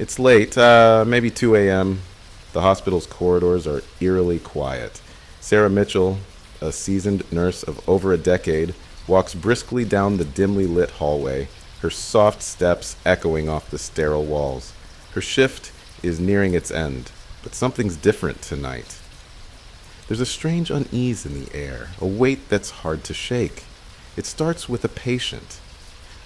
It's late, maybe 2 a.m. The hospital's corridors are eerily quiet. Sarah Mitchell, a seasoned nurse of over a decade, walks briskly down the dimly lit hallway, her soft steps echoing off the sterile walls. Her shift is nearing its end, but something's different tonight. There's a strange unease in the air, a weight that's hard to shake. It starts with a patient.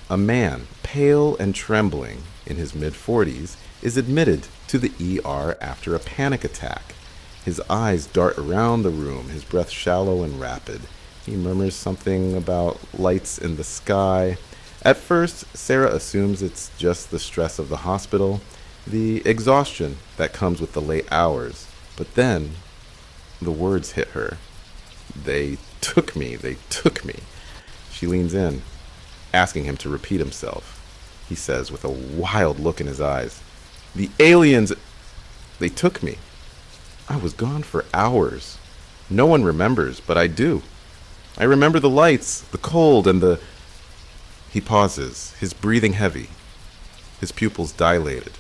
A man, pale and trembling, in his mid-40s, is admitted to the ER after a panic attack. His eyes dart around the room, his breath shallow and rapid. He murmurs something about lights in the sky. At first, Sarah assumes it's just the stress of the hospital, the exhaustion that comes with the late hours. But then, the words hit her. They took me. She leans in, asking him to repeat himself. He says with a wild look in his eyes, "The aliens, they took me. I was gone for hours. No one remembers, but I do. I remember the lights, the cold, and the..." He pauses, his breathing heavy, his pupils dilated.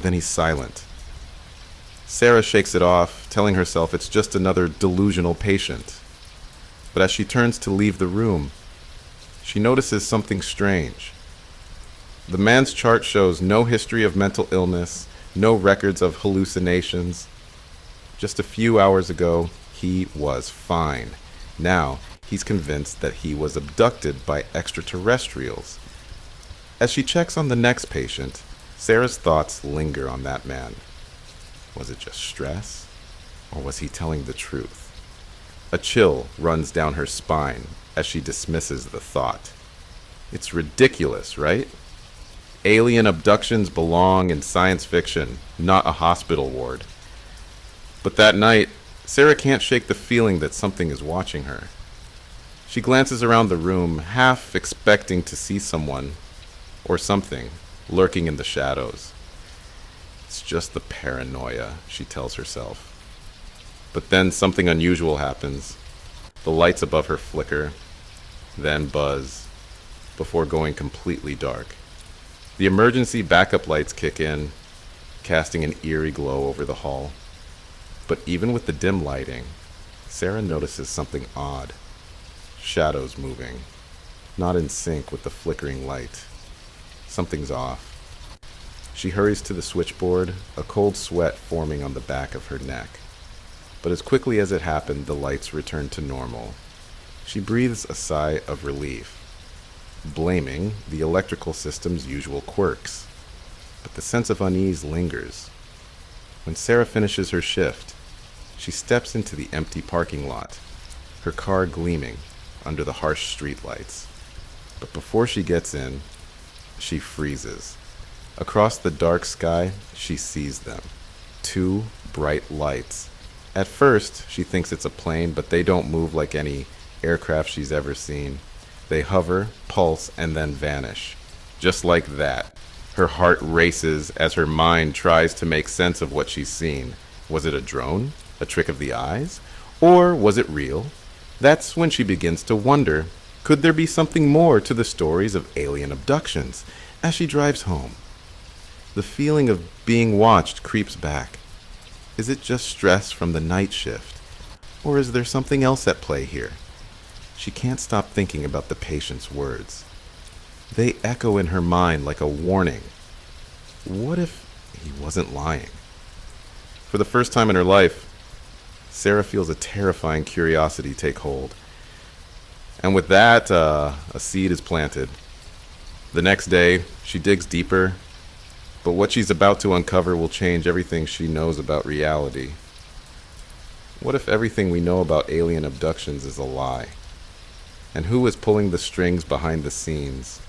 Then he's silent. Sarah shakes it off, telling herself it's just another delusional patient. But as she turns to leave the room, she notices something strange. The man's chart shows no history of mental illness, no records of hallucinations. Just a few hours ago, he was fine. Now, he's convinced that he was abducted by extraterrestrials. As she checks on the next patient, Sarah's thoughts linger on that man. Was it just stress? Or was he telling the truth? A chill runs down her spine as she dismisses the thought. It's ridiculous, right? Alien abductions belong in science fiction, not a hospital ward. But that night, Sarah can't shake the feeling that something is watching her. She glances around the room, half expecting to see someone, or something, lurking in the shadows. It's just the paranoia, she tells herself. But then something unusual happens. The lights above her flicker, then buzz, before going completely dark. The emergency backup lights kick in, casting an eerie glow over the hall. But even with the dim lighting, Sarah notices something odd. Shadows moving, not in sync with the flickering light. Something's off. She hurries to the switchboard, a cold sweat forming on the back of her neck. But as quickly as it happened, the lights return to normal. She breathes a sigh of relief, blaming the electrical system's usual quirks. But the sense of unease lingers. When Sarah finishes her shift, she steps into the empty parking lot, her car gleaming under the harsh streetlights. But before she gets in, she freezes. Across the dark sky, she sees them. Two bright lights. At first, she thinks it's a plane, but they don't move like any aircraft she's ever seen. They hover, pulse, and then vanish. Just like that. Her heart races as her mind tries to make sense of what she's seen. Was it a drone? A trick of the eyes? Or was it real? That's when she begins to wonder, could there be something more to the stories of alien abductions? As she drives home, the feeling of being watched creeps back. Is it just stress from the night shift? Or is there something else at play here? She can't stop thinking about the patient's words. They echo in her mind like a warning. What if he wasn't lying? For the first time in her life, Sarah feels a terrifying curiosity take hold. And with that, a seed is planted. The next day, she digs deeper, but what she's about to uncover will change everything she knows about reality. What if everything we know about alien abductions is a lie? And who is pulling the strings behind the scenes?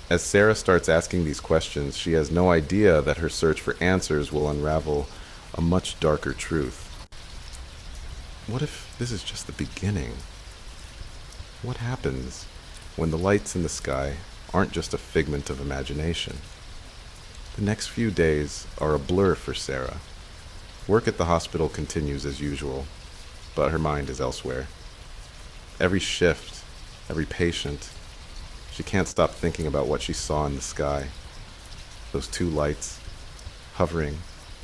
As Sarah starts asking these questions, she has no idea that her search for answers will unravel a much darker truth. What if this is just the beginning? What happens when the lights in the sky aren't just a figment of imagination? The next few days are a blur for Sarah. Work at the hospital continues as usual, but her mind is elsewhere. Every shift, every patient, she can't stop thinking about what she saw in the sky. Those two lights, hovering,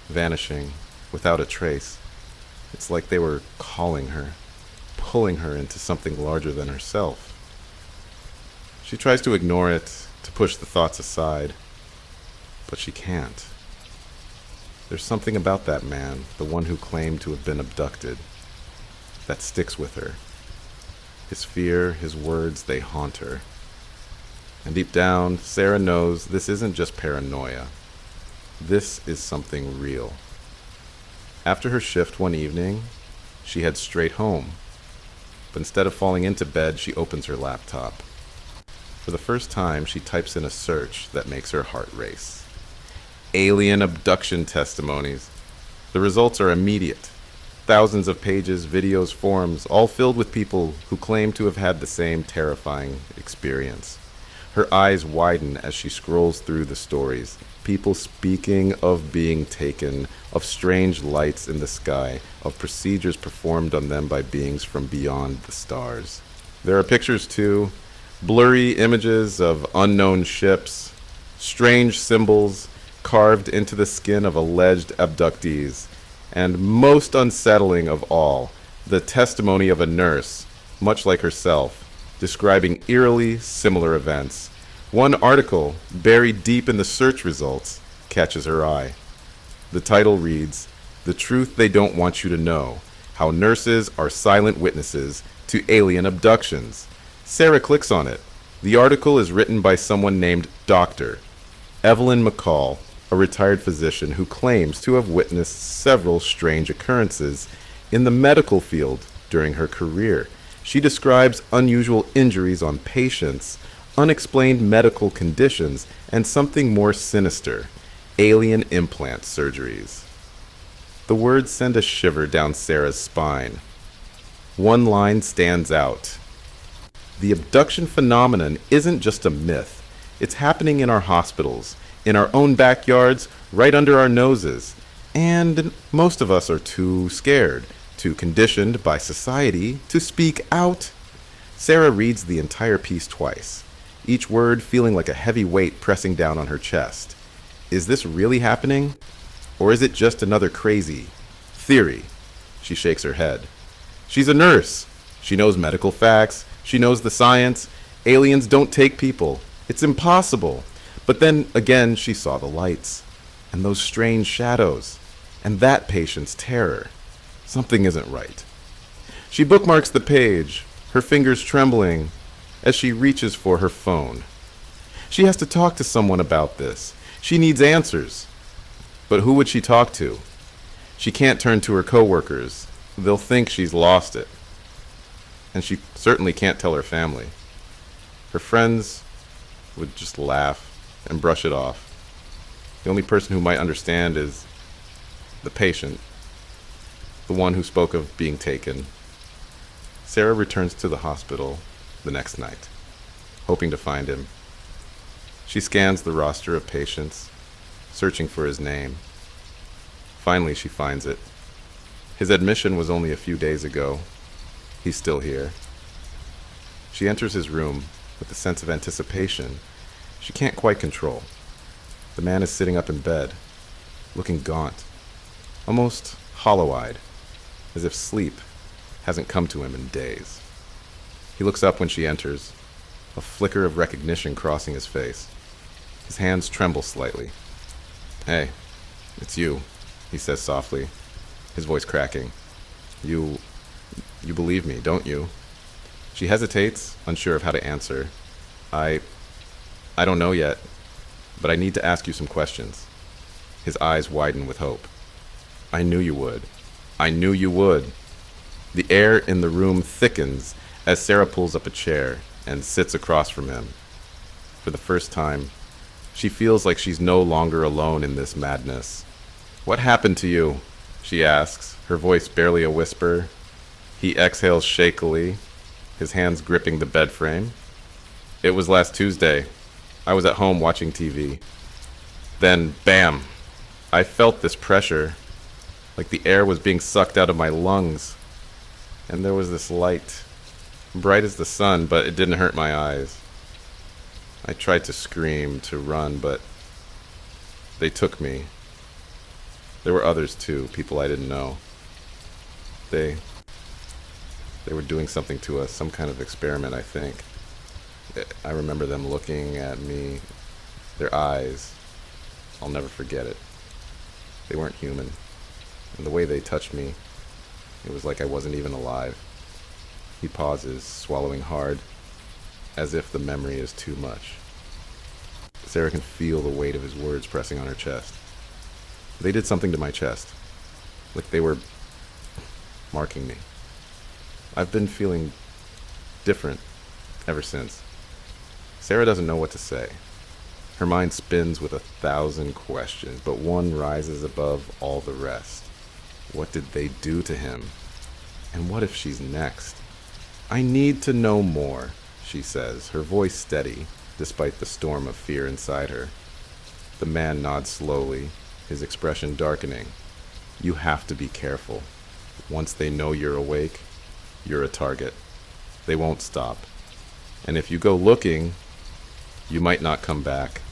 vanishing, without a trace. It's like they were calling her, pulling her into something larger than herself. She tries to ignore it, to push the thoughts aside, but she can't. There's something about that man, the one who claimed to have been abducted, that sticks with her. His fear, his words, they haunt her. And deep down, Sarah knows this isn't just paranoia. This is something real. After her shift one evening, she heads straight home. But instead of falling into bed, she opens her laptop. For the first time, she types in a search that makes her heart race. Alien abduction testimonies. The results are immediate. Thousands of pages, videos, forums, all filled with people who claim to have had the same terrifying experience. Her eyes widen as she scrolls through the stories. People speaking of being taken, of strange lights in the sky, of procedures performed on them by beings from beyond the stars. There are pictures too, blurry images of unknown ships, strange symbols carved into the skin of alleged abductees, and most unsettling of all, the testimony of a nurse, much like herself, describing eerily similar events. One article, buried deep in the search results, catches her eye. The title reads, "The Truth They Don't Want You to Know, How Nurses Are Silent Witnesses to Alien Abductions." Sarah clicks on it. The article is written by someone named Dr. Evelyn McCall, a retired physician who claims to have witnessed several strange occurrences in the medical field during her career. She describes unusual injuries on patients, unexplained medical conditions, and something more sinister, alien implant surgeries. The words send a shiver down Sarah's spine. One line stands out. The abduction phenomenon isn't just a myth. It's happening in our hospitals, in our own backyards, right under our noses. And most of us are too scared, too conditioned by society to speak out. Sarah reads the entire piece twice, each word feeling like a heavy weight pressing down on her chest. Is this really happening? Or is it just another crazy theory? She shakes her head. She's a nurse. She knows medical facts. She knows the science. Aliens don't take people. It's impossible. But then again, she saw the lights, and those strange shadows, and that patient's terror. Something isn't right. She bookmarks the page, her fingers trembling as she reaches for her phone. She has to talk to someone about this. She needs answers. But who would she talk to? She can't turn to her coworkers. They'll think she's lost it. And she certainly can't tell her family. Her friends would just laugh and brush it off. The only person who might understand is the patient, the one who spoke of being taken. Sarah returns to the hospital the next night, hoping to find him. She scans the roster of patients, searching for his name. Finally, she finds it. His admission was only a few days ago. He's still here. She enters his room with a sense of anticipation she can't quite control. The man is sitting up in bed, looking gaunt, almost hollow-eyed, as if sleep hasn't come to him in days. He looks up when she enters, a flicker of recognition crossing his face. His hands tremble slightly. "Hey, it's you," he says softly, his voice cracking. You believe me, don't you?" She hesitates, unsure of how to answer. I don't know yet, but I need to ask you some questions." His eyes widen with hope. "I knew you would. I knew you would." The air in the room thickens as Sarah pulls up a chair and sits across from him. For the first time, she feels like she's no longer alone in this madness. "What happened to you?" she asks, her voice barely a whisper. He exhales shakily, his hands gripping the bed frame. "It was last Tuesday. I was at home watching TV. Then, bam! I felt this pressure, like the air was being sucked out of my lungs. And there was this light, bright as the sun, but it didn't hurt my eyes. I tried to scream, to run, but They took me. There were others too, people I didn't know. They were doing something to us, some kind of experiment, I think. I remember them looking at me, their eyes. I'll never forget it. They weren't human. And the way they touched me, it was like I wasn't even alive. He pauses, swallowing hard, as if the memory is too much. Sarah can feel the weight of his words pressing on her chest. They did something to my chest, like they were marking me. I've been feeling different ever since. Sarah doesn't know what to say. Her mind spins with 1,000 questions, but one rises above all the rest. What did they do to him? And what if she's next? I need to know more, she says, her voice steady, despite the storm of fear inside her. The man nods slowly, his expression darkening. You have to be careful. Once they know you're awake, you're a target. They won't stop. And if you go looking, you might not come back.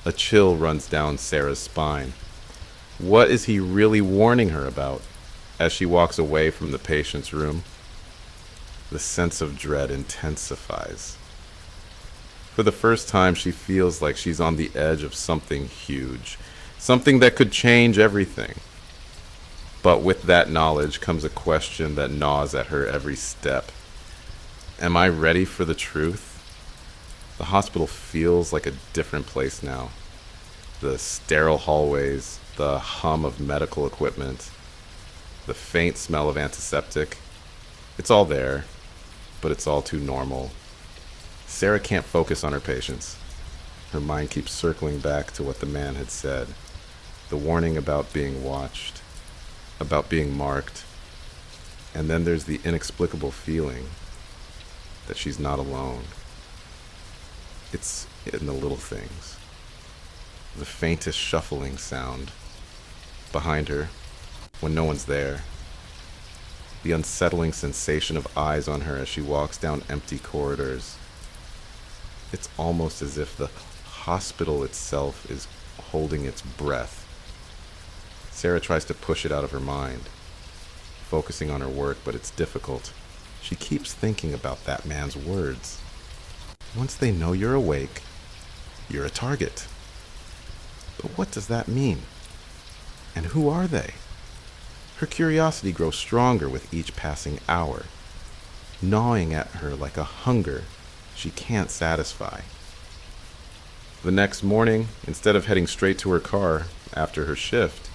A chill runs down Sarah's spine. What is he really warning her about as she walks away from the patient's room? The sense of dread intensifies. For the first time, she feels like she's on the edge of something huge, something that could change everything. But with that knowledge comes a question that gnaws at her every step. Am I ready for the truth? The hospital feels like a different place now. The sterile hallways, the hum of medical equipment, the faint smell of antiseptic. It's all there, but it's all too normal. Sarah can't focus on her patients. Her mind keeps circling back to what the man had said. The warning about being watched, about being marked. And then there's the inexplicable feeling that she's not alone. It's in the little things. The faintest shuffling sound behind her when no one's there. The unsettling sensation of eyes on her as she walks down empty corridors. It's almost as if the hospital itself is holding its breath. Sarah tries to push it out of her mind, focusing on her work, but it's difficult. She keeps thinking about that man's words. Once they know you're awake, you're a target. But what does that mean? And who are they? Her curiosity grows stronger with each passing hour, gnawing at her like a hunger she can't satisfy. The next morning, instead of heading straight to her car after her shift,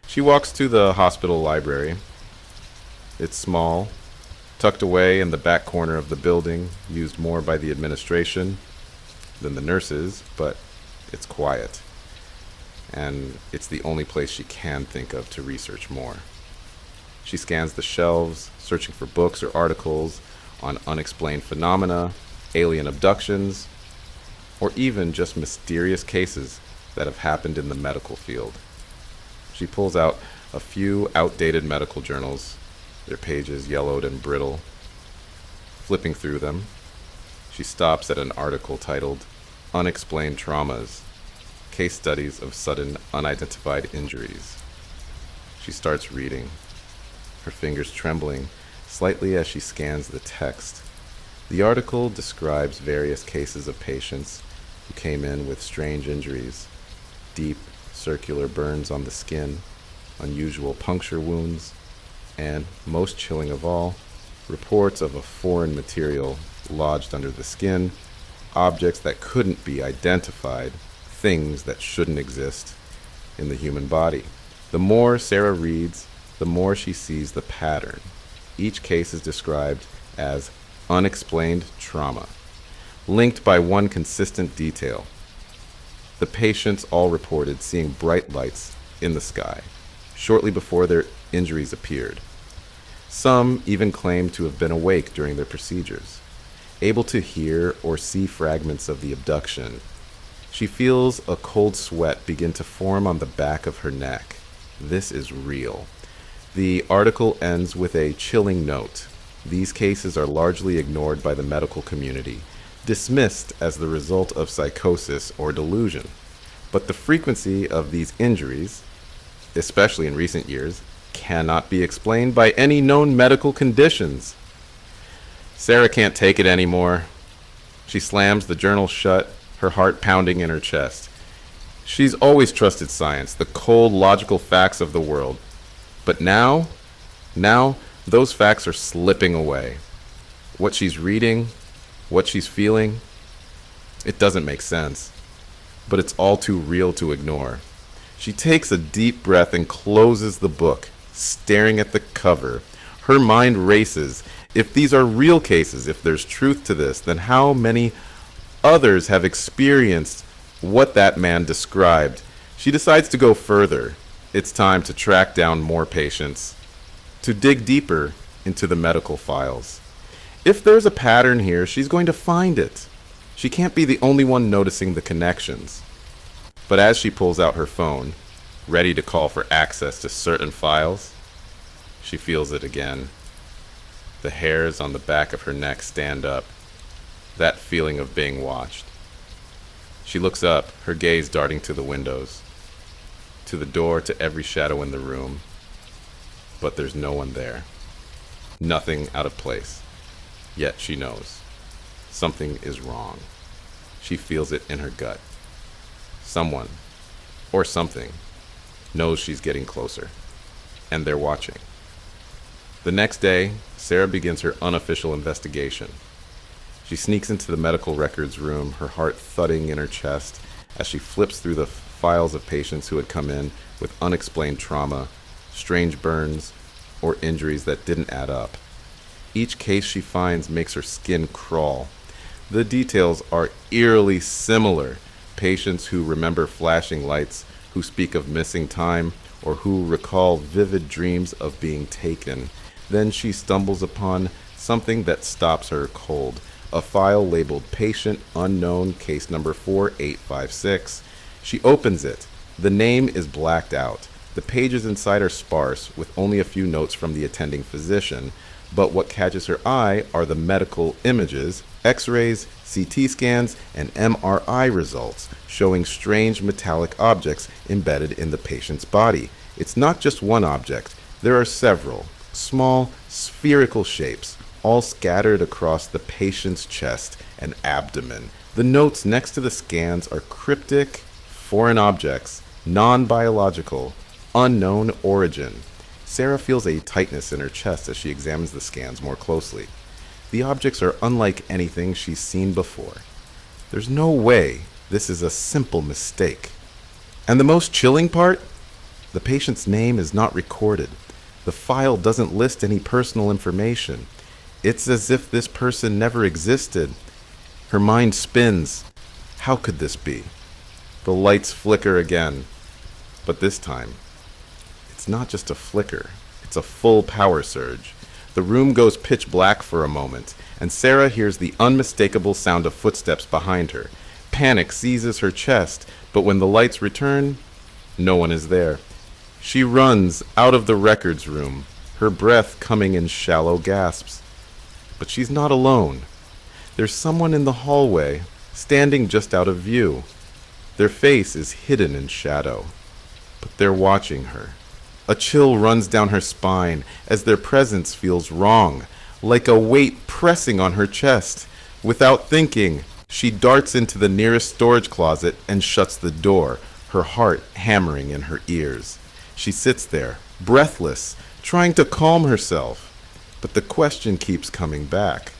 she walks to the hospital library. It's small, tucked away in the back corner of the building, used more by the administration than the nurses, but it's quiet. And it's the only place she can think of to research more. She scans the shelves, searching for books or articles on unexplained phenomena, alien abductions, or even just mysterious cases that have happened in the medical field. She pulls out a few outdated medical journals, their pages yellowed and brittle. Flipping through them, she stops at an article titled Unexplained Traumas, Case Studies of Sudden Unidentified Injuries. She starts reading, her fingers trembling slightly as she scans the text. The article describes various cases of patients who came in with strange injuries, deep circular burns on the skin, unusual puncture wounds, and, most chilling of all, reports of a foreign material lodged under the skin, objects that couldn't be identified, things that shouldn't exist in the human body. The more Sarah reads, the more she sees the pattern. Each case is described as unexplained trauma, linked by one consistent detail. The patients all reported seeing bright lights in the sky shortly before their injuries appeared. Some even claimed to have been awake during their procedures, able to hear or see fragments of the abduction. She feels a cold sweat begin to form on the back of her neck. This is real. The article ends with a chilling note. These cases are largely ignored by the medical community, dismissed as the result of psychosis or delusion. But the frequency of these injuries, especially in recent years, cannot be explained by any known medical conditions. Sarah can't take it anymore. She slams the journal shut, her heart pounding in her chest. She's always trusted science, the cold, logical facts of the world. But now, those facts are slipping away. What she's reading, what she's feeling, it doesn't make sense. But it's all too real to ignore. She takes a deep breath and closes the book, staring at the cover. Her mind races. If these are real cases, if there's truth to this, then how many others have experienced what that man described? She decides to go further. It's time to track down more patients, to dig deeper into the medical files. If there's a pattern here, she's going to find it. She can't be the only one noticing the connections. But as she pulls out her phone, ready to call for access to certain files, she feels it again. The hairs on the back of her neck stand up. That feeling of being watched. She looks up, her gaze darting to the windows, to the door, to every shadow in the room. But there's no one there. Nothing out of place. Yet she knows. Something is wrong. She feels it in her gut. Someone, or something, knows she's getting closer. And they're watching. The next day, Sarah begins her unofficial investigation. She sneaks into the medical records room, her heart thudding in her chest as she flips through the files of patients who had come in with unexplained trauma, strange burns, or injuries that didn't add up. Each case she finds makes her skin crawl. The details are eerily similar. Patients who remember flashing lights, who speak of missing time, or who recall vivid dreams of being taken. Then she stumbles upon something that stops her cold. A file labeled Patient Unknown, case number 4856. She opens it. The name is blacked out. The pages inside are sparse, with only a few notes from the attending physician. But what catches her eye are the medical images, X-rays, CT scans, and MRI results, showing strange metallic objects embedded in the patient's body. It's not just one object. There are several, small, spherical shapes, all scattered across the patient's chest and abdomen. The notes next to the scans are cryptic, foreign objects, non-biological, unknown origin. Sarah feels a tightness in her chest as she examines the scans more closely. The objects are unlike anything she's seen before. There's no way this is a simple mistake. And the most chilling part? The patient's name is not recorded. The file doesn't list any personal information. It's as if this person never existed. Her mind spins. How could this be? The lights flicker again. But this time, it's not just a flicker. It's a full power surge. The room goes pitch black for a moment, and Sarah hears the unmistakable sound of footsteps behind her. Panic seizes her chest, but when the lights return, no one is there. She runs out of the records room, her breath coming in shallow gasps. But she's not alone. There's someone in the hallway, standing just out of view. Their face is hidden in shadow, but they're watching her. A chill runs down her spine as their presence feels wrong, like a weight pressing on her chest. Without thinking, she darts into the nearest storage closet and shuts the door, her heart hammering in her ears. She sits there, breathless, trying to calm herself. But the question keeps coming back.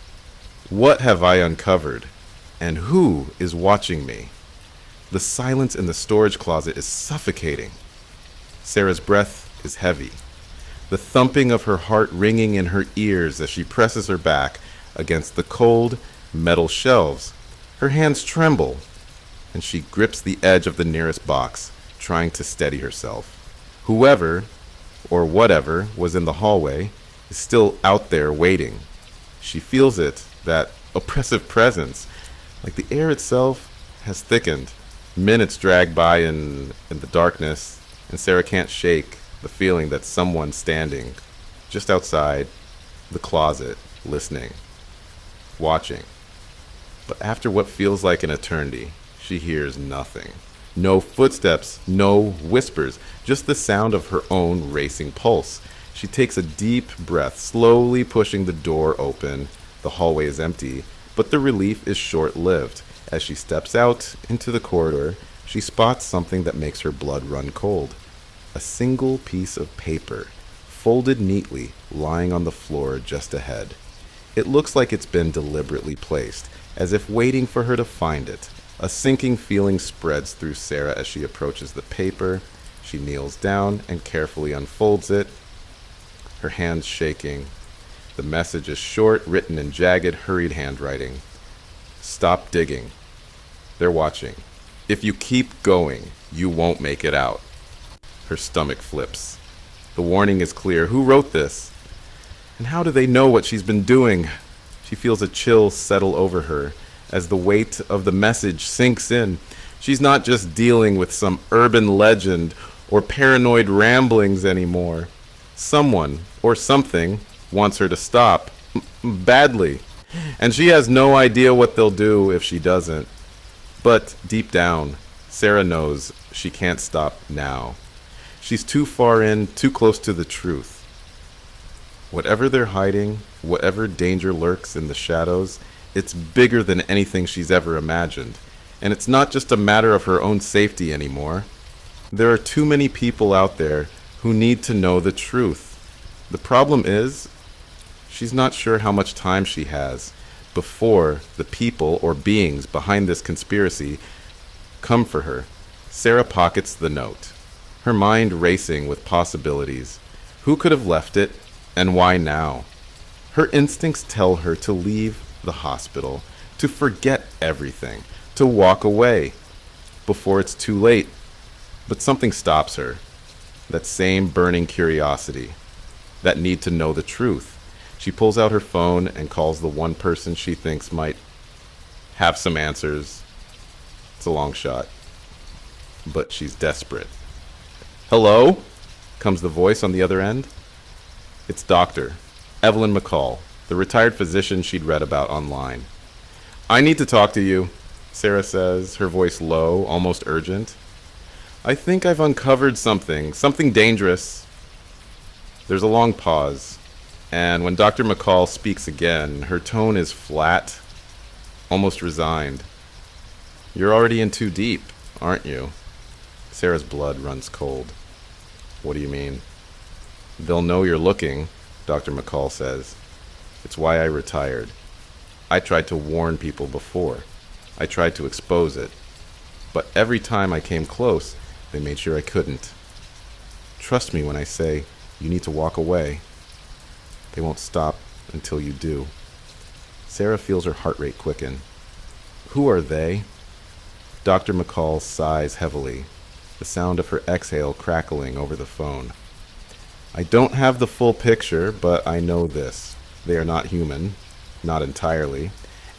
What have I uncovered? And who is watching me? The silence in the storage closet is suffocating. Sarah's breath is heavy, the thumping of her heart ringing in her ears as she presses her back against the cold metal shelves. Her hands tremble, and she grips the edge of the nearest box, trying to steady herself. Whoever, or whatever, was in the hallway is still out there waiting. She feels it, that oppressive presence, like the air itself has thickened. Minutes drag by in the darkness, and Sarah can't shake the feeling that someone's standing just outside the closet, listening, watching. But after what feels like an eternity, she hears nothing. No footsteps, no whispers, just the sound of her own racing pulse. She takes a deep breath, slowly pushing the door open. The hallway is empty, but the relief is short-lived. As she steps out into the corridor, she spots something that makes her blood run cold. A single piece of paper, folded neatly, lying on the floor just ahead. It looks like it's been deliberately placed, as if waiting for her to find it. A sinking feeling spreads through Sarah as she approaches the paper. She kneels down and carefully unfolds it, her hands shaking. The message is short, written in jagged, hurried handwriting. Stop digging. They're watching. If you keep going, you won't make it out. Her stomach flips. The warning is clear. Who wrote this? And how do they know what she's been doing? She feels a chill settle over her as the weight of the message sinks in. She's not just dealing with some urban legend or paranoid ramblings anymore. Someone or something wants her to stop. Badly. And she has no idea what they'll do if she doesn't. But deep down, Sarah knows she can't stop now. She's too far in, too close to the truth. Whatever they're hiding, whatever danger lurks in the shadows, it's bigger than anything she's ever imagined. And it's not just a matter of her own safety anymore. There are too many people out there who need to know the truth. The problem is, she's not sure how much time she has before the people or beings behind this conspiracy come for her. Sarah pockets the note, her mind racing with possibilities. Who could have left it, and why now? Her instincts tell her to leave the hospital, to forget everything, to walk away before it's too late. But something stops her. That same burning curiosity, that need to know the truth. She pulls out her phone and calls the one person she thinks might have some answers. It's a long shot, but she's desperate. Hello? Comes the voice on the other end. It's Dr. Evelyn McCall, the retired physician she'd read about online. I need to talk to you, Sarah says, her voice low, almost urgent. I think I've uncovered something dangerous. There's a long pause, and when Dr. McCall speaks again, her tone is flat, almost resigned. You're already in too deep, aren't you? Sarah's blood runs cold. What do you mean? They'll know you're looking, Dr. McCall says. It's why I retired. I tried to warn people before. I tried to expose it. But every time I came close, they made sure I couldn't. Trust me when I say you need to walk away. They won't stop until you do. Sarah feels her heart rate quicken. Who are they? Dr. McCall sighs heavily, the sound of her exhale crackling over the phone. I don't have the full picture, but I know this. They are not human, not entirely,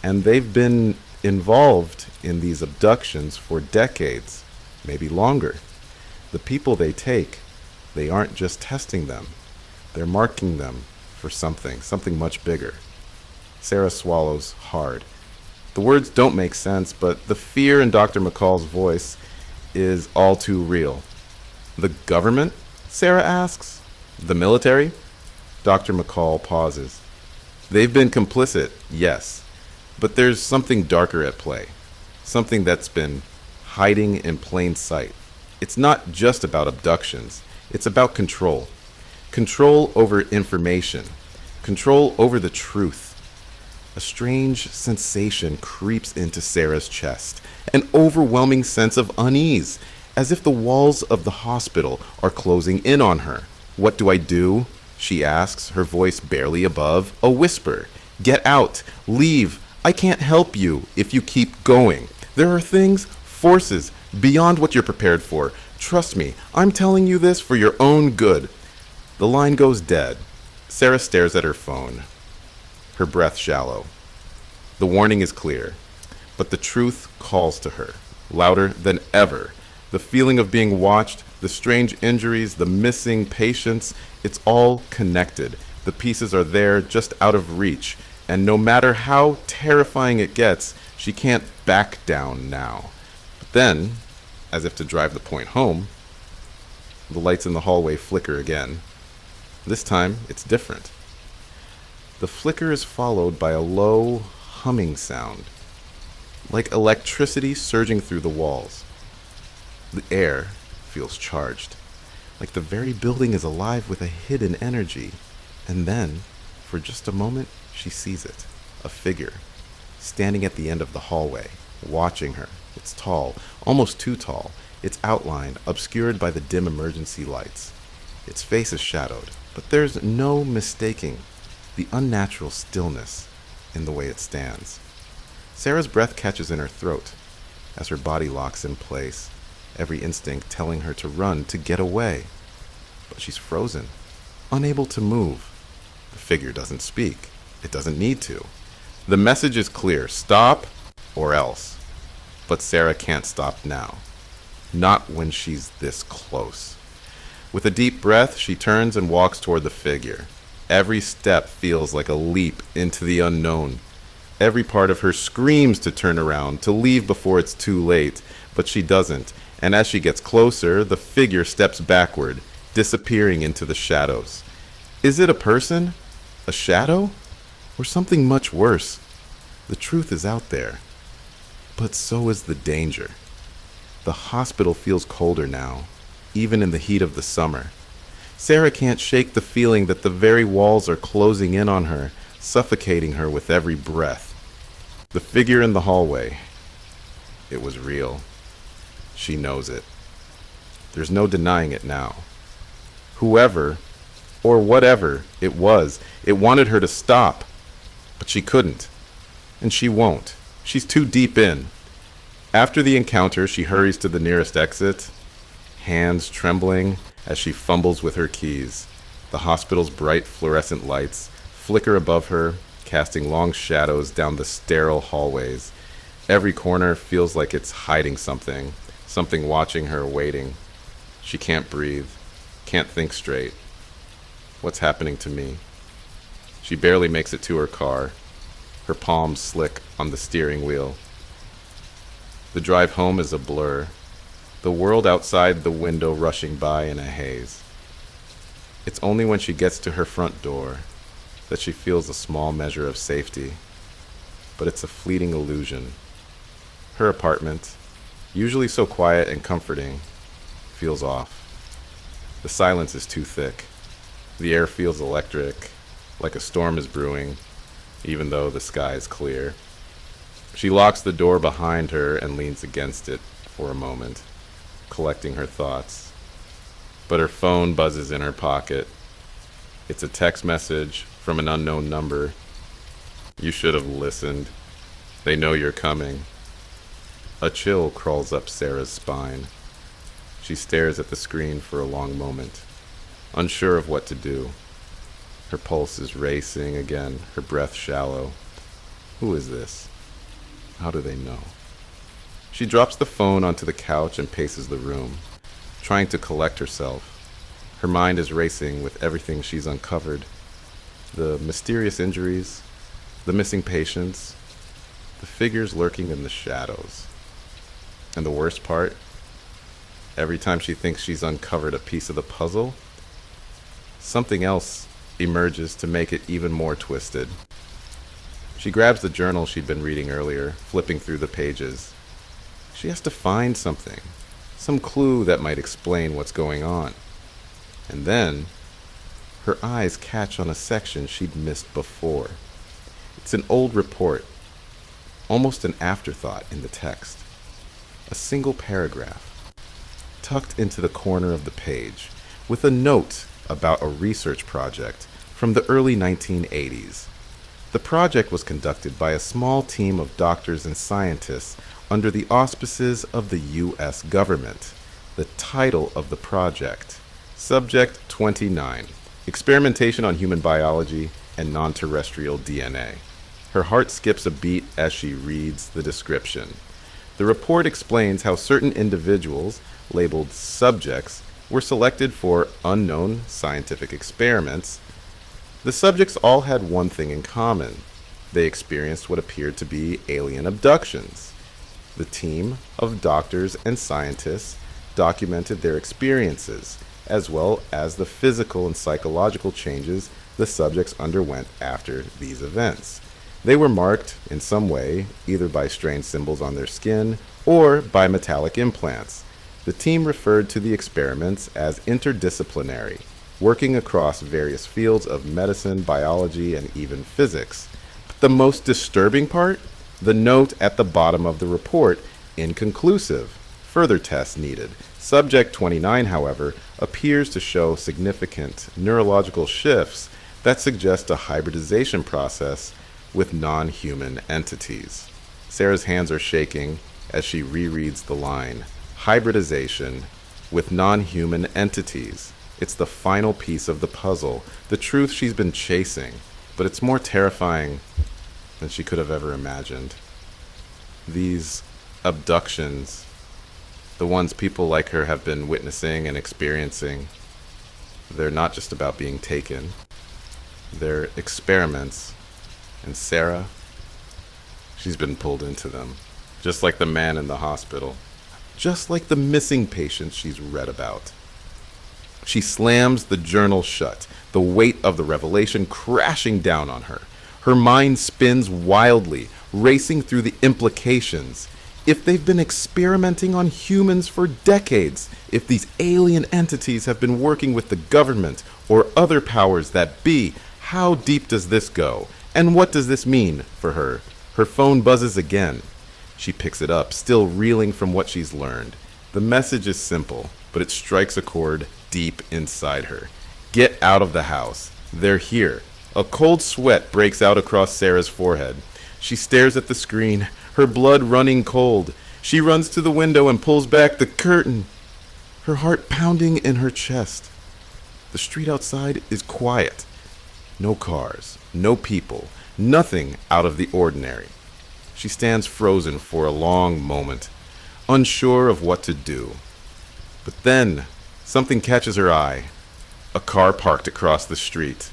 and they've been involved in these abductions for decades, maybe longer. The people they take, they aren't just testing them. They're marking them for something much bigger. Sarah swallows hard. The words don't make sense, but the fear in Dr. McCall's voice is all too real. The government? Sarah asks. The military? Dr. McCall pauses. They've been complicit, yes, but there's something darker at play. Something that's been hiding in plain sight. It's not just about abductions. It's about control. Control over information. Control over the truth. A strange sensation creeps into Sarah's chest. An overwhelming sense of unease, as if the walls of the hospital are closing in on her. What do I do? She asks, her voice barely above a whisper. Get out. Leave. I can't help you if you keep going. There are things, forces, beyond what you're prepared for. Trust me, I'm telling you this for your own good. The line goes dead. Sarah stares at her phone, her breath shallow. The warning is clear, but the truth calls to her, louder than ever. The feeling of being watched, the strange injuries, the missing patients, it's all connected. The pieces are there, just out of reach. And no matter how terrifying it gets, she can't back down now. But then, as if to drive the point home. The lights in the hallway flicker again. This time, it's different. The flicker is followed by a low, humming sound, like electricity surging through the walls. The air feels charged, like the very building is alive with a hidden energy. And then, for just a moment, she sees it. A figure, standing at the end of the hallway, watching her. It's tall, almost too tall. Its outline obscured by the dim emergency lights. Its face is shadowed, but there's no mistaking the unnatural stillness in the way it stands. Sarah's breath catches in her throat as her body locks in place, every instinct telling her to run, to get away. But she's frozen, unable to move. The figure doesn't speak. It doesn't need to. The message is clear: stop or else. But Sarah can't stop now. Not when she's this close. With a deep breath, she turns and walks toward the figure. Every step feels like a leap into the unknown. Every part of her screams to turn around, to leave before it's too late, but she doesn't. And as she gets closer, the figure steps backward, disappearing into the shadows. Is it a person? A shadow? Or something much worse? The truth is out there. But so is the danger. The hospital feels colder now, even in the heat of the summer. Sarah can't shake the feeling that the very walls are closing in on her, suffocating her with every breath. The figure in the hallway. It was real. She knows it. There's no denying it now. Whoever, or whatever it was, it wanted her to stop. But she couldn't. And she won't. She's too deep in. After the encounter, she hurries to the nearest exit, hands trembling as she fumbles with her keys. The hospital's bright fluorescent lights flicker above her, casting long shadows down the sterile hallways. Every corner feels like it's hiding something, something watching her, waiting. She can't breathe, can't think straight. What's happening to me? She barely makes it to her car, her palms slick on the steering wheel. The drive home is a blur, the world outside the window rushing by in a haze. It's only when she gets to her front door that she feels a small measure of safety, but it's a fleeting illusion. Her apartment, usually so quiet and comforting, feels off. The silence is too thick. The air feels electric, like a storm is brewing, even though the sky is clear. She locks the door behind her and leans against it for a moment, collecting her thoughts. But her phone buzzes in her pocket. It's a text message from an unknown number. You should have listened. They know you're coming. A chill crawls up Sarah's spine. She stares at the screen for a long moment, unsure of what to do. Her pulse is racing again, her breath shallow. Who is this? How do they know? She drops the phone onto the couch and paces the room, trying to collect herself. Her mind is racing with everything she's uncovered. The mysterious injuries, the missing patients, the figures lurking in the shadows. And the worst part, every time she thinks she's uncovered a piece of the puzzle, something else emerges to make it even more twisted. She grabs the journal she'd been reading earlier, flipping through the pages. She has to find something, some clue that might explain what's going on. And then, her eyes catch on a section she'd missed before. It's an old report, almost an afterthought in the text. A single paragraph, tucked into the corner of the page, with a note about a research project from the early 1980s. The project was conducted by a small team of doctors and scientists under the auspices of the U.S. government. The title of the project, Subject 29, Experimentation on Human Biology and Non-Terrestrial DNA. Her heart skips a beat as she reads the description. The report explains how certain individuals, labeled subjects, were selected for unknown scientific experiments. The subjects all had one thing in common. They experienced what appeared to be alien abductions. The team of doctors and scientists documented their experiences, as well as the physical and psychological changes the subjects underwent after these events. They were marked in some way, either by strange symbols on their skin or by metallic implants. The team referred to the experiments as interdisciplinary, working across various fields of medicine, biology, and even physics. But the most disturbing part? The note at the bottom of the report, inconclusive. Further tests needed. Subject 29, however, appears to show significant neurological shifts that suggest a hybridization process with non-human entities. Sarah's hands are shaking as she rereads the line. Hybridization with non-human entities. It's the final piece of the puzzle, the truth she's been chasing, but it's more terrifying than she could have ever imagined. These abductions, the ones people like her have been witnessing and experiencing, they're not just about being taken. They're experiments. And Sarah, she's been pulled into them. Just like the man in the hospital. Just like the missing patients she's read about. She slams the journal shut, the weight of the revelation crashing down on her. Her mind spins wildly, racing through the implications. If they've been experimenting on humans for decades, if these alien entities have been working with the government or other powers that be, how deep does this go? And what does this mean for her? Her phone buzzes again. She picks it up, still reeling from what she's learned. The message is simple, but it strikes a chord deep inside her. Get out of the house. They're here. A cold sweat breaks out across Sarah's forehead. She stares at the screen, her blood running cold. She runs to the window and pulls back the curtain, her heart pounding in her chest. The street outside is quiet. No cars, no people, nothing out of the ordinary. She stands frozen for a long moment, unsure of what to do. But then, something catches her eye. A car parked across the street.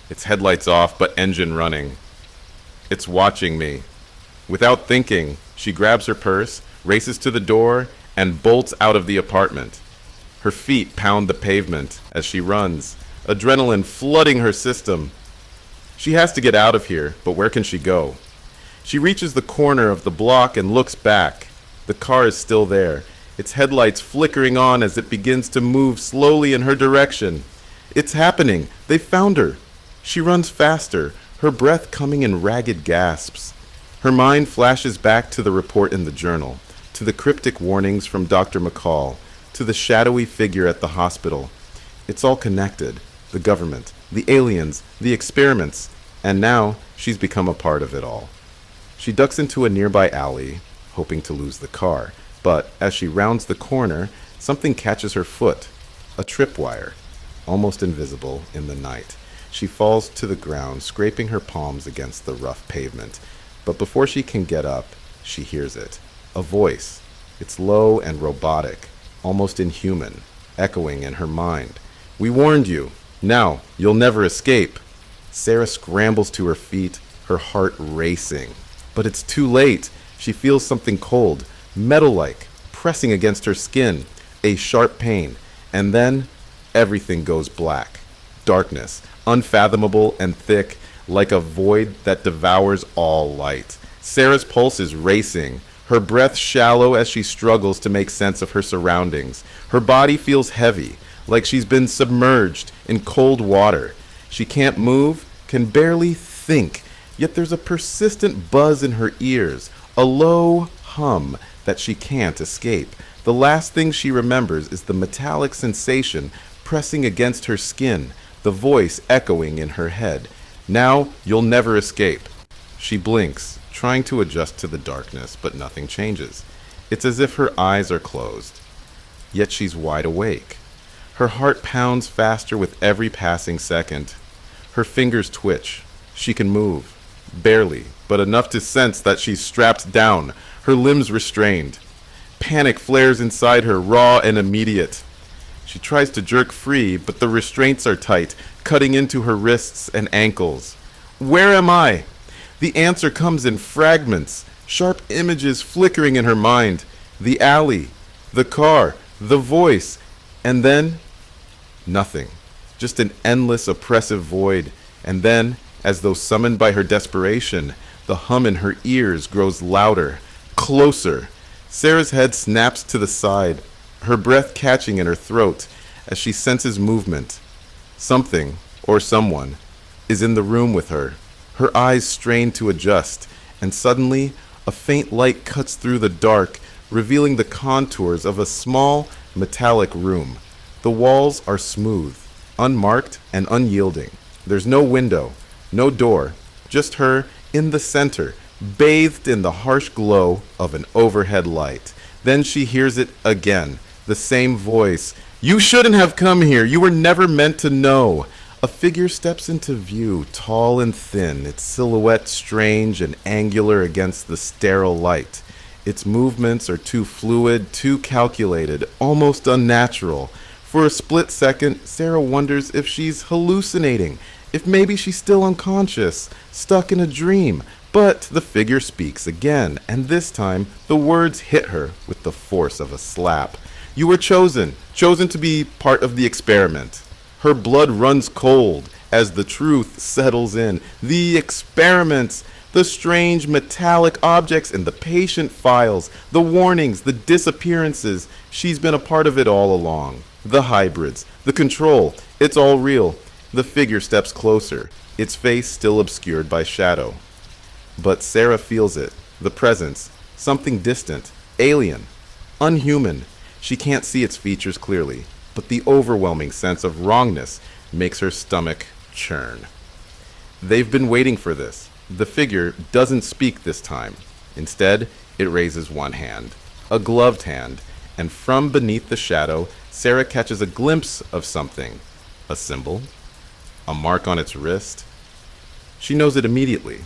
Its headlights off, but engine running. It's watching me. Without thinking, she grabs her purse, races to the door, and bolts out of the apartment. Her feet pound the pavement as she runs, adrenaline flooding her system. She has to get out of here, but where can she go? She reaches the corner of the block and looks back. The car is still there, its headlights flickering on as it begins to move slowly in her direction. It's happening. They found her. She runs faster, her breath coming in ragged gasps. Her mind flashes back to the report in the journal, to the cryptic warnings from Dr. McCall, to the shadowy figure at the hospital. It's all connected. The government, the aliens, the experiments, and now she's become a part of it all. She ducks into a nearby alley, hoping to lose the car, but as she rounds the corner, something catches her foot, a tripwire, almost invisible in the night. She falls to the ground, scraping her palms against the rough pavement, but before she can get up, she hears it, a voice. It's low and robotic, almost inhuman, echoing in her mind. "We warned you. Now, you'll never escape." Sarah scrambles to her feet, her heart racing. But it's too late. She feels something cold, metal-like, pressing against her skin, a sharp pain, and then everything goes black. Darkness, unfathomable and thick, like a void that devours all light. Sarah's pulse is racing, her breath shallow as she struggles to make sense of her surroundings. Her body feels heavy, like she's been submerged in cold water. She can't move, can barely think, yet there's a persistent buzz in her ears, a low hum that she can't escape. The last thing she remembers is the metallic sensation pressing against her skin, the voice echoing in her head. "Now you'll never escape." She blinks, trying to adjust to the darkness, but nothing changes. It's as if her eyes are closed. Yet she's wide awake. Her heart pounds faster with every passing second. Her fingers twitch. She can move. Barely, but enough to sense that she's strapped down, her limbs restrained. Panic flares inside her, raw and immediate. She tries to jerk free, but the restraints are tight, cutting into her wrists and ankles. Where am I? The answer comes in fragments, Sharp images flickering in her mind. The alley, the car, the voice, and then nothing. Just an endless oppressive void. And then, as though summoned by her desperation, the hum in her ears grows louder, closer. Sarah's head snaps to the side, her breath catching in her throat as she senses movement. Something, or someone, is in the room with her. Her eyes strain to adjust, and suddenly a faint light cuts through the dark, revealing the contours of a small, metallic room. The walls are smooth, unmarked, and unyielding. There's no window, no door, just her in the center, bathed in the harsh glow of an overhead light. Then she hears it again, the same voice. "You shouldn't have come here. You were never meant to know." A figure steps into view, tall and thin, its silhouette strange and angular against the sterile light. Its movements are too fluid, too calculated, almost unnatural. For a split second, Sarah wonders if she's hallucinating, if maybe she's still unconscious, stuck in a dream. But the figure speaks again, and this time the words hit her with the force of a slap. "You were chosen to be part of the experiment." Her blood runs cold as the truth settles in. The experiments, the strange metallic objects in the patient files, the warnings, the disappearances. She's been a part of it all along. The hybrids, the control, it's all real. The figure steps closer, its face still obscured by shadow. But Sarah feels it, the presence, something distant, alien, unhuman. She can't see its features clearly, but the overwhelming sense of wrongness makes her stomach churn. They've been waiting for this. The figure doesn't speak this time. Instead, it raises one hand, a gloved hand, and from beneath the shadow, Sarah catches a glimpse of something. A symbol? A mark on its wrist? She knows it immediately.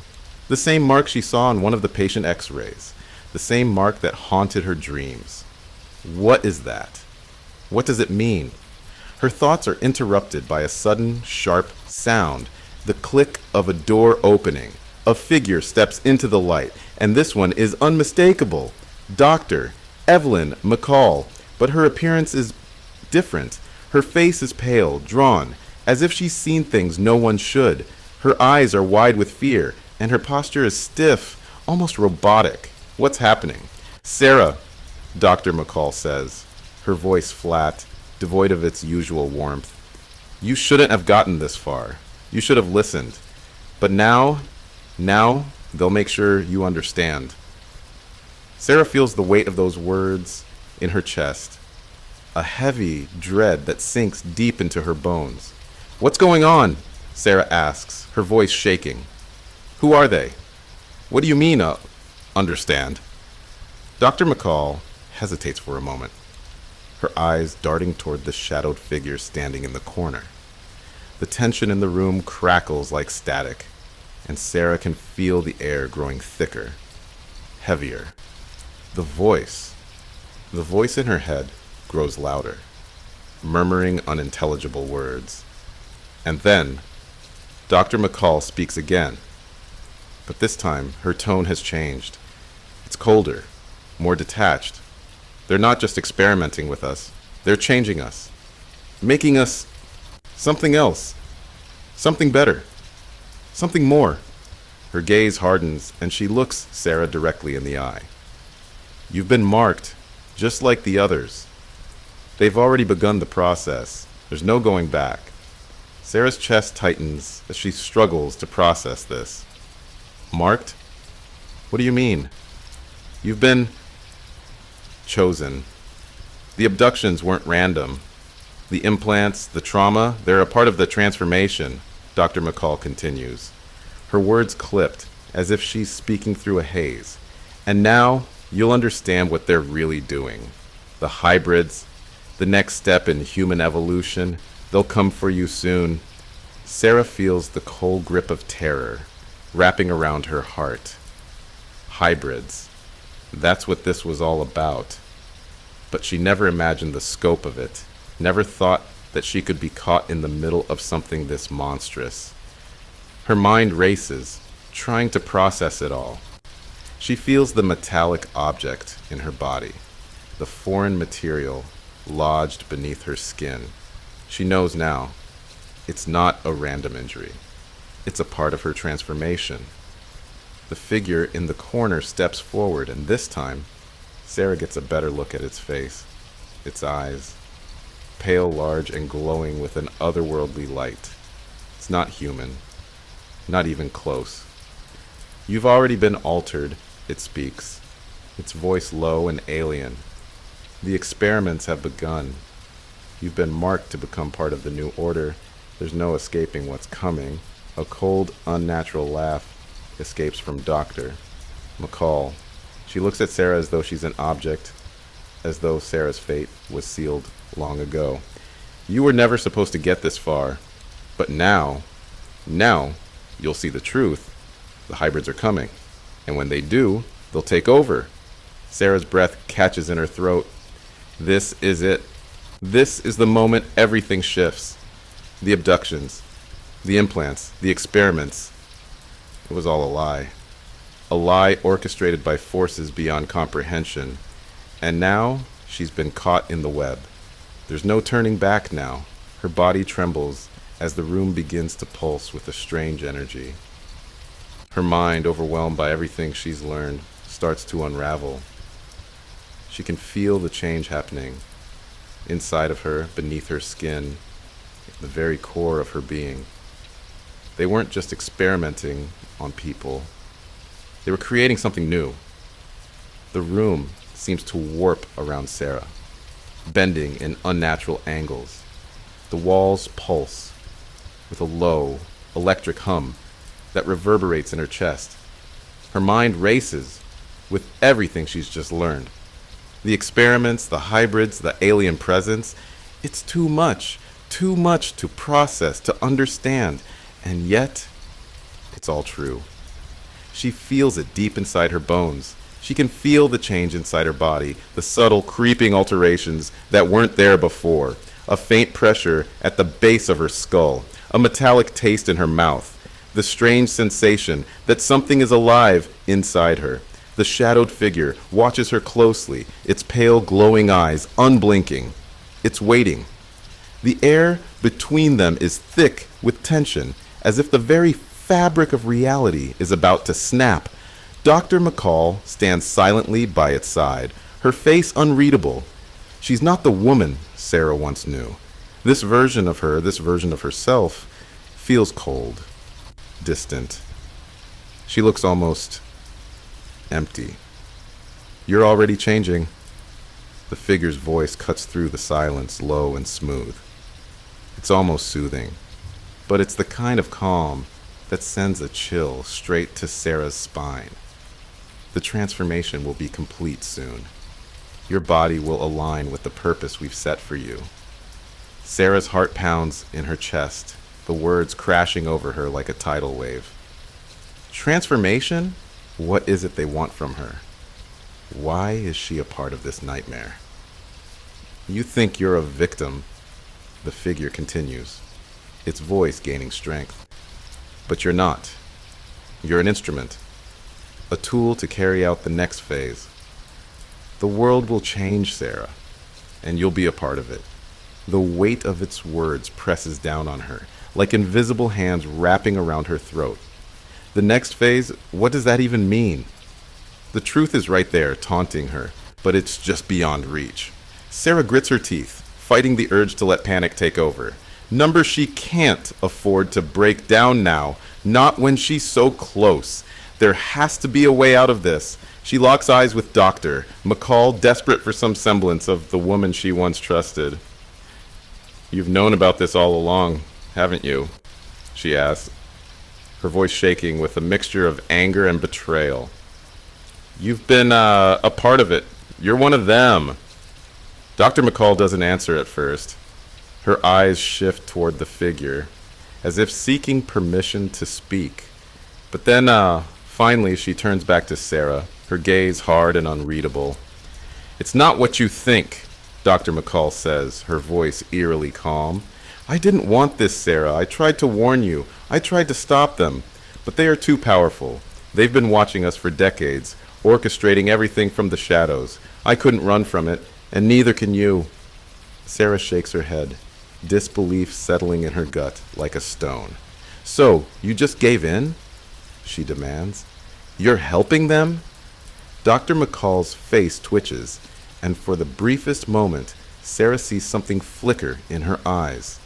The same mark she saw on one of the patient x-rays. The same mark that haunted her dreams. What is that? What does it mean? Her thoughts are interrupted by a sudden, sharp sound. The click of a door opening. A figure steps into the light, and this one is unmistakable. Dr. Evelyn McCall. But her appearance is different. Her face is pale, drawn, as if she's seen things no one should. Her eyes are wide with fear, and her posture is stiff, almost robotic. What's happening? "Sarah," Dr. McCall says, her voice flat, devoid of its usual warmth. "You shouldn't have gotten this far. You should have listened. But now, they'll make sure you understand." Sarah feels the weight of those words in her chest, a heavy dread that sinks deep into her bones. "What's going on?" Sarah asks, her voice shaking. "Who are they? What do you mean, understand?" Dr. McCall hesitates for a moment, her eyes darting toward the shadowed figure standing in the corner. The tension in the room crackles like static, and Sarah can feel the air growing thicker, heavier. The voice in her head grows louder, murmuring unintelligible words. And then, Dr. McCall speaks again, but this time her tone has changed. It's colder, more detached. They're not just experimenting with us, they're changing us, making us something else, something better, something more. Her gaze hardens, and she looks Sarah directly in the eye. "You've been marked, just like the others. They've already begun the process. There's no going back." Sarah's chest tightens as she struggles to process this. "Marked? What do you mean?" "You've been chosen. The abductions weren't random. The implants, the trauma, they're a part of the transformation," Dr. McCall continues. Her words clipped, as if she's speaking through a haze. "And now, you'll understand what they're really doing. The hybrids, the next step in human evolution, they'll come for you soon." Sarah feels the cold grip of terror wrapping around her heart. Hybrids. That's what this was all about. But she never imagined the scope of it, never thought that she could be caught in the middle of something this monstrous. Her mind races, trying to process it all. She feels the metallic object in her body, the foreign material lodged beneath her skin. She knows now, it's not a random injury. It's a part of her transformation. The figure in the corner steps forward, and this time, Sarah gets a better look at its face, its eyes, pale, large, and glowing with an otherworldly light. It's not human, not even close. You've already been altered, it speaks, its voice low and alien. The experiments have begun. You've been marked to become part of the new order. There's no escaping what's coming. A cold, unnatural laugh escapes from Dr. McCall. She looks at Sarah as though she's an object, as though Sarah's fate was sealed long ago. You were never supposed to get this far, but now, you'll see the truth. The hybrids are coming, and when they do, they'll take over. Sarah's breath catches in her throat. This is it. This is the moment everything shifts. The abductions, the implants, the experiments. It was all a lie. A lie orchestrated by forces beyond comprehension. And now, she's been caught in the web. There's no turning back now. Her body trembles as the room begins to pulse with a strange energy. Her mind, overwhelmed by everything she's learned, starts to unravel. She can feel the change happening inside of her, beneath her skin, the very core of her being. They weren't just experimenting on people. They were creating something new. The room seems to warp around Sarah, bending in unnatural angles. The walls pulse with a low, electric hum that reverberates in her chest. Her mind races with everything she's just learned. The experiments, the hybrids, the alien presence, it's too much to process, to understand, and yet, it's all true. She feels it deep inside her bones. She can feel the change inside her body, the subtle creeping alterations that weren't there before, a faint pressure at the base of her skull, a metallic taste in her mouth, the strange sensation that something is alive inside her. The shadowed figure watches her closely, its pale, glowing eyes unblinking. It's waiting. The air between them is thick with tension, as if the very fabric of reality is about to snap. Dr. McCall stands silently by its side, her face unreadable. She's not the woman Sarah once knew. This version of her, this version of herself, feels cold, distant. She looks almost empty. You're already changing. The figure's voice cuts through the silence, low and smooth. It's almost soothing, but it's the kind of calm that sends a chill straight to Sarah's spine. The transformation will be complete soon. Your body will align with the purpose we've set for you. Sarah's heart pounds in her chest, the words crashing over her like a tidal wave. Transformation? What is it they want from her? Why is she a part of this nightmare? You think you're a victim, the figure continues, its voice gaining strength. But you're not. You're an instrument, a tool to carry out the next phase. The world will change, Sarah, and you'll be a part of it. The weight of its words presses down on her, like invisible hands wrapping around her throat. The next phase, what does that even mean? The truth is right there, taunting her, but it's just beyond reach. Sarah grits her teeth, fighting the urge to let panic take over. Numbers she can't afford to break down now, not when she's so close. There has to be a way out of this. She locks eyes with Dr. McCall, desperate for some semblance of the woman she once trusted. You've known about this all along, haven't you? She asks, her voice shaking with a mixture of anger and betrayal. You've been a part of it. You're one of them. Dr. McCall doesn't answer at first. Her eyes shift toward the figure, as if seeking permission to speak. But then, finally, she turns back to Sarah, her gaze hard and unreadable. It's not what you think, Dr. McCall says, her voice eerily calm. I didn't want this, Sarah. I tried to warn you. I tried to stop them. But they are too powerful. They've been watching us for decades, orchestrating everything from the shadows. I couldn't run from it, and neither can you. Sarah shakes her head, disbelief settling in her gut like a stone. So, you just gave in? She demands. You're helping them? Dr. McCall's face twitches, and for the briefest moment, Sarah sees something flicker in her eyes.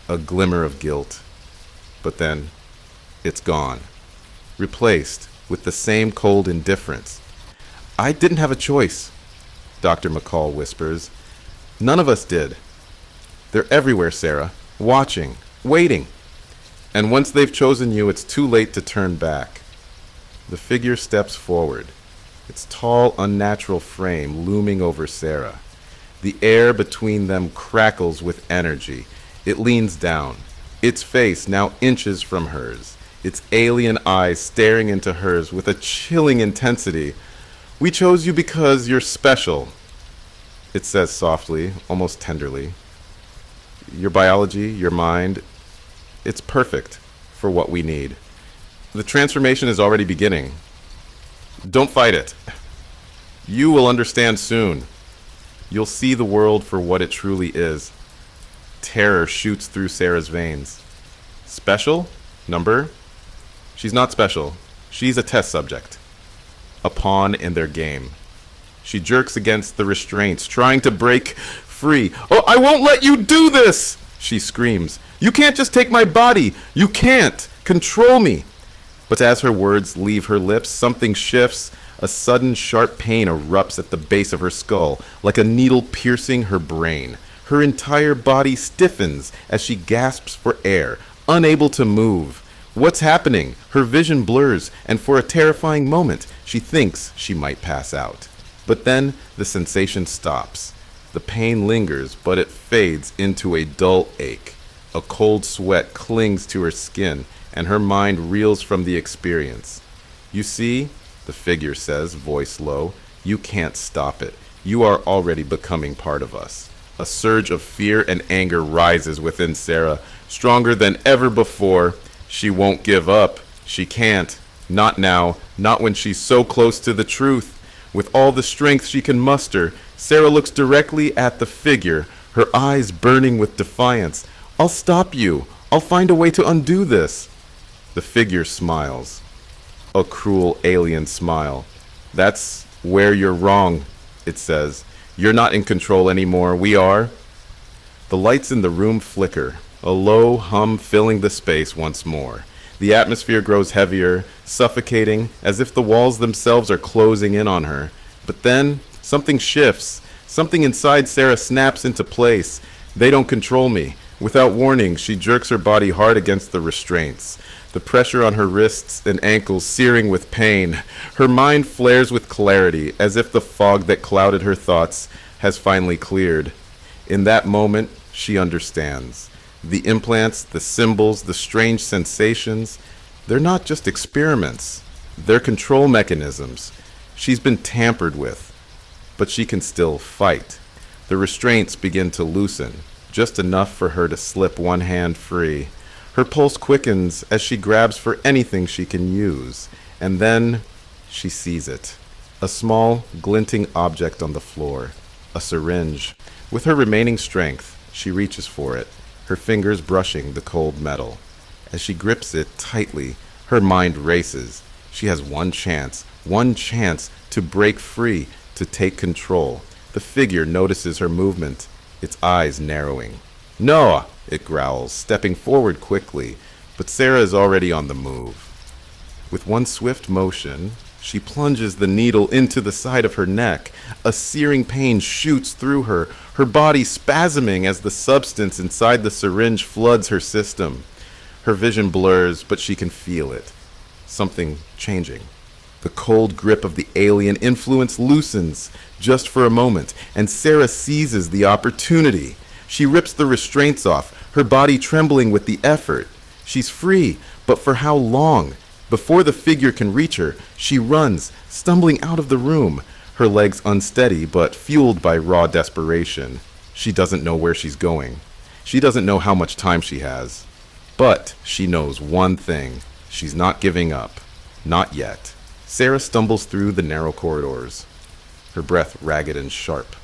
A glimmer of guilt. But then, it's gone. Replaced with the same cold indifference. I didn't have a choice, Dr. McCall whispers. None of us did. They're everywhere, Sarah, watching, waiting. And once they've chosen you, it's too late to turn back. The figure steps forward, its tall, unnatural frame looming over Sarah. The air between them crackles with energy. It leans down, its face now inches from hers, its alien eyes staring into hers with a chilling intensity. We chose you because you're special, it says softly, almost tenderly. Your biology, your mind, it's perfect for what we need. The transformation is already beginning. Don't fight it. You will understand soon. You'll see the world for what it truly is. Terror shoots through Sarah's veins. Special? Number? She's not special. She's a test subject. A pawn in their game. She jerks against the restraints, trying to break free. Oh, I won't let you do this! She screams. You can't just take my body. You can't. Control me. But as her words leave her lips, something shifts. A sudden sharp pain erupts at the base of her skull, like a needle piercing her brain. Her entire body stiffens as she gasps for air, unable to move. What's happening? Her vision blurs, and for a terrifying moment, she thinks she might pass out. But then the sensation stops. The pain lingers, but it fades into a dull ache. A cold sweat clings to her skin, and her mind reels from the experience. You see, the figure says, voice low, you can't stop it. You are already becoming part of us. A surge of fear and anger rises within Sarah, stronger than ever before. She won't give up. She can't. Not now. Not when she's so close to the truth. With all the strength she can muster, Sarah looks directly at the figure, her eyes burning with defiance. I'll stop you. I'll find a way to undo this. The figure smiles. A cruel alien smile. That's where you're wrong, it says. You're not in control anymore. We are. The lights in the room flicker, a low hum filling the space once more. The atmosphere grows heavier, suffocating, as if the walls themselves are closing in on her. But then, something shifts. Something inside Sarah snaps into place. They don't control me. Without warning, she jerks her body hard against the restraints. The pressure on her wrists and ankles searing with pain. Her mind flares with clarity, as if the fog that clouded her thoughts has finally cleared. In that moment, she understands. The implants, the symbols, the strange sensations, they're not just experiments. They're control mechanisms. She's been tampered with, but she can still fight. The restraints begin to loosen, just enough for her to slip one hand free. Her pulse quickens as she grabs for anything she can use, and then she sees it. A small, glinting object on the floor, a syringe. With her remaining strength, she reaches for it, her fingers brushing the cold metal. As she grips it tightly, her mind races. She has one chance to break free, to take control. The figure notices her movement, its eyes narrowing. No, it growls, stepping forward quickly, but Sarah is already on the move. With one swift motion, she plunges the needle into the side of her neck. A searing pain shoots through her, her body spasming as the substance inside the syringe floods her system. Her vision blurs, but she can feel it. Something changing. The cold grip of the alien influence loosens, just for a moment, and Sarah seizes the opportunity. She rips the restraints off, her body trembling with the effort. She's free, but for how long? Before the figure can reach her, she runs, stumbling out of the room, her legs unsteady but fueled by raw desperation. She doesn't know where she's going. She doesn't know how much time she has. But she knows one thing. She's not giving up. Not yet. Sarah stumbles through the narrow corridors, her breath ragged and sharp.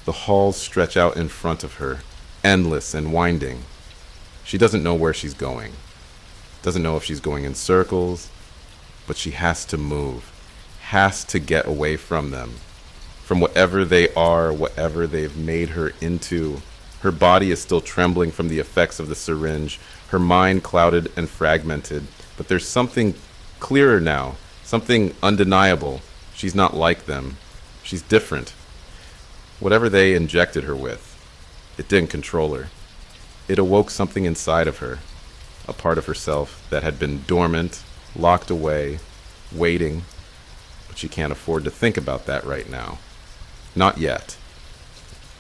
The halls stretch out in front of her, endless and winding. She doesn't know where she's going, doesn't know if she's going in circles, but she has to move, has to get away from them, from whatever they are, whatever they've made her into. Her body is still trembling from the effects of the syringe, her mind clouded and fragmented, but there's something clearer now, something undeniable. She's not like them. She's different. Whatever they injected her with, it didn't control her. It awoke something inside of her, a part of herself that had been dormant, locked away, waiting, but she can't afford to think about that right now. Not yet.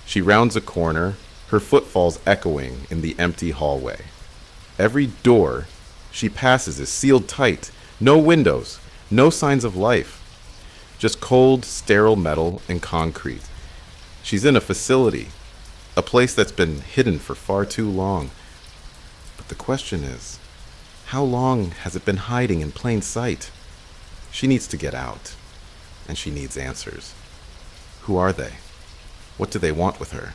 She rounds a corner, her footfalls echoing in the empty hallway. Every door she passes is sealed tight, no windows, no signs of life. Just cold, sterile metal and concrete. She's in a facility, a place that's been hidden for far too long. But the question is, how long has it been hiding in plain sight? She needs to get out, and she needs answers. Who are they? What do they want with her?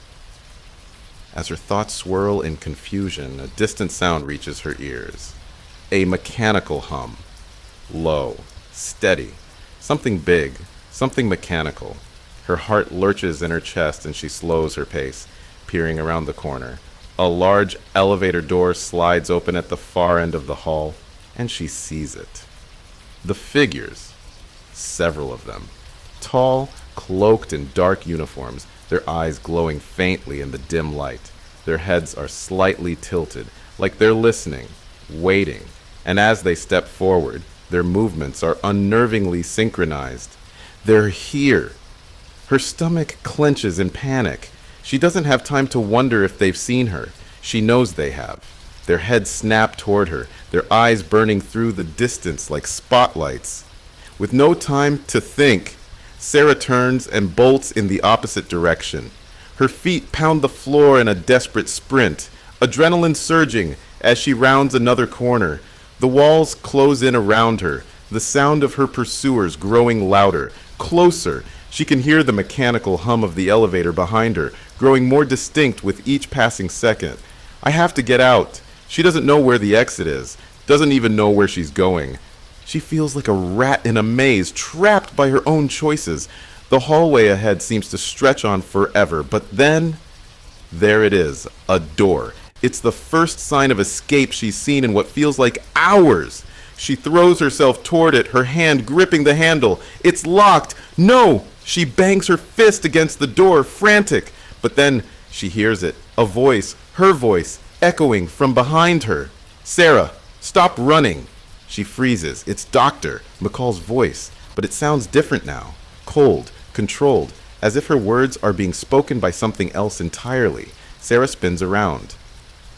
As her thoughts swirl in confusion, a distant sound reaches her ears. A mechanical hum. Low, steady. Something big, something mechanical. Her heart lurches in her chest and she slows her pace, peering around the corner. A large elevator door slides open at the far end of the hall, and she sees it. The figures, several of them, tall, cloaked in dark uniforms, their eyes glowing faintly in the dim light. Their heads are slightly tilted, like they're listening, waiting, and as they step forward, their movements are unnervingly synchronized. They're here. Her stomach clenches in panic. She doesn't have time to wonder if they've seen her. She knows they have. Their heads snap toward her, their eyes burning through the distance like spotlights. With no time to think, Sarah turns and bolts in the opposite direction. Her feet pound the floor in a desperate sprint, adrenaline surging as she rounds another corner. The walls close in around her, the sound of her pursuers growing louder, closer. She can hear the mechanical hum of the elevator behind her, growing more distinct with each passing second. I have to get out. She doesn't know where the exit is, doesn't even know where she's going. She feels like a rat in a maze, trapped by her own choices. The hallway ahead seems to stretch on forever, but then, there it is, a door. It's the first sign of escape she's seen in what feels like hours. She throws herself toward it, her hand gripping the handle. It's locked. No! She bangs her fist against the door, frantic. But then she hears it, a voice, her voice, echoing from behind her. Sarah, stop running. She freezes. It's Dr. McCall's voice, but it sounds different now. Cold, controlled, as if her words are being spoken by something else entirely. Sarah spins around,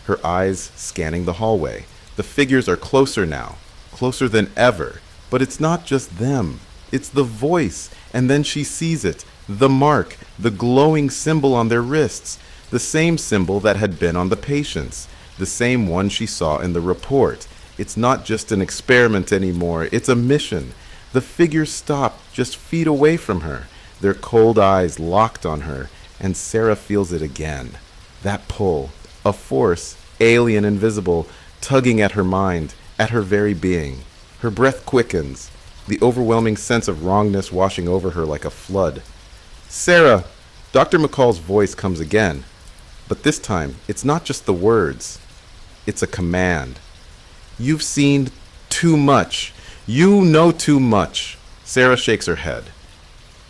her eyes scanning the hallway. The figures are closer now, closer than ever. But it's not just them. It's the voice. And then she sees it. The mark, the glowing symbol on their wrists. The same symbol that had been on the patients. The same one she saw in the report. It's not just an experiment anymore. It's a mission. The figures stop just feet away from her, their cold eyes locked on her, and Sarah feels it again. That pull, a force, alien and visible, tugging at her mind, at her very being. Her breath quickens, the overwhelming sense of wrongness washing over her like a flood. Sarah! Dr. McCall's voice comes again, but this time it's not just the words. It's a command. You've seen too much. You know too much. Sarah shakes her head,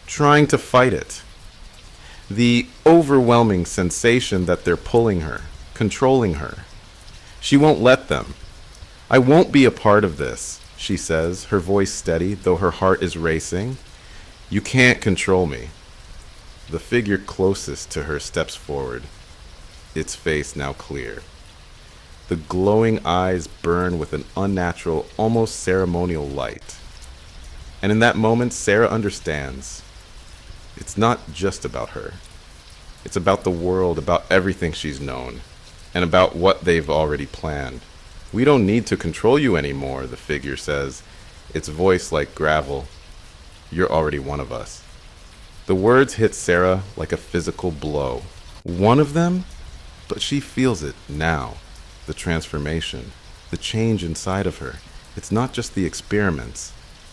trying to fight it. The overwhelming sensation that they're pulling her, controlling her. She won't let them. I won't be a part of this, she says, her voice steady, though her heart is racing. You can't control me. The figure closest to her steps forward, its face now clear. The glowing eyes burn with an unnatural, almost ceremonial light. And in that moment, Sarah understands. It's not just about her. It's about the world, about everything she's known, and about what they've already planned. We don't need to control you anymore, the figure says, its voice like gravel, You're already one of us. The words hit Sarah like a physical blow. One of them? But she feels it now. The transformation, the change inside of her. It's not just the experiments.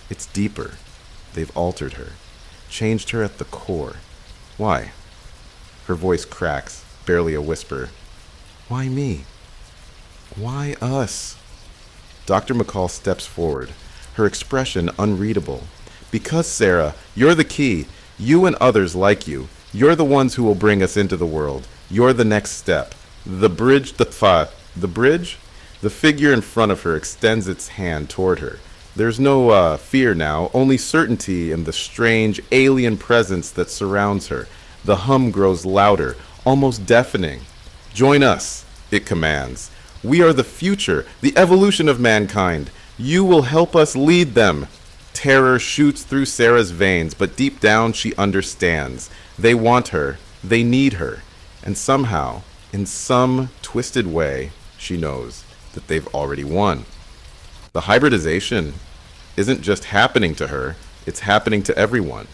It's deeper. They've altered her, changed her at the core. Why? Her voice cracks, barely a whisper. Why me? Why us? Dr. McCall steps forward, her expression unreadable. Because, Sarah, you're the key. You and others like you. You're the ones who will bring us into the world. You're the next step. The bridge. The figure in front of her extends its hand toward her. There's no fear now, only certainty in the strange alien presence that surrounds her. The hum grows louder, almost deafening. Join us, it commands. We are the future, the evolution of mankind. You will help us lead them. Terror shoots through Sarah's veins, but deep down she understands. They want her, they need her, and somehow, in some twisted way, she knows that they've already won. The hybridization isn't just happening to her, it's happening to everyone.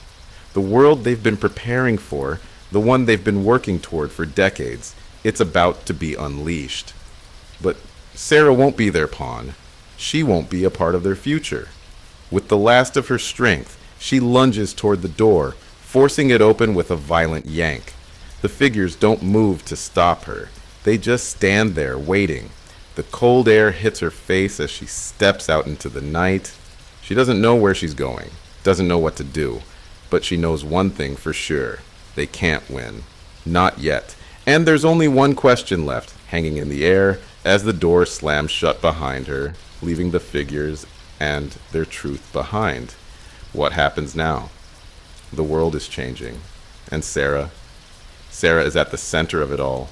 The world they've been preparing for, the one they've been working toward for decades, it's about to be unleashed. But Sarah won't be their pawn. She won't be a part of their future. With the last of her strength, she lunges toward the door, forcing it open with a violent yank. The figures don't move to stop her. They just stand there, waiting. The cold air hits her face as she steps out into the night. She doesn't know where she's going, doesn't know what to do, but she knows one thing for sure. They can't win. Not yet. And there's only one question left, hanging in the air, as the door slams shut behind her, leaving the figures and their truth behind. What happens now? The world is changing, and Sarah is at the center of it all.